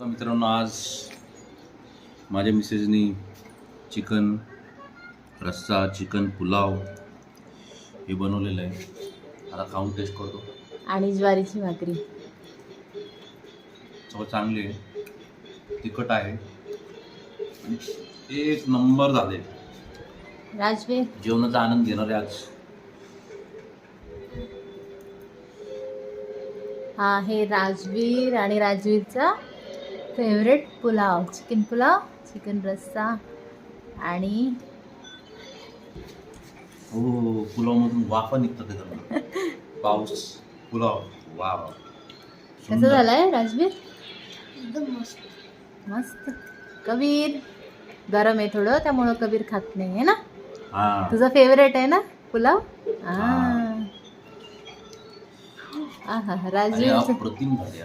मित्रांनो, आज माझ्या मिसेसनी चिकन रस्सा, चिकन पुलाव हे बनवलेलं आहे. आता खाऊन टेस्ट करतो. आणि ज्वारीची भाकरी सगळं चांगली आहे, तिखट आहे, एक नंबर झाले. राजवीर जेवणाचा आनंद घेणार आहे आज. हा आहे राजवीर आणि राजवीरचा favourite pulao, chicken pulao, chicken रस्सा आणि हो, पुलावमधून वाफा निघतात त्याच्यातून. पाऊस पुलाव, वा वा. कसं झालंय राजवीर? एकदम मस्त. मस्त. कबीर गरम आहे थोडं, त्यामुळं कबीर खात नाही आहे ना. हा, तुझा फेवरेट आहे ना पुलाव? हा. आणि राजवीर अप्रतिम झाले.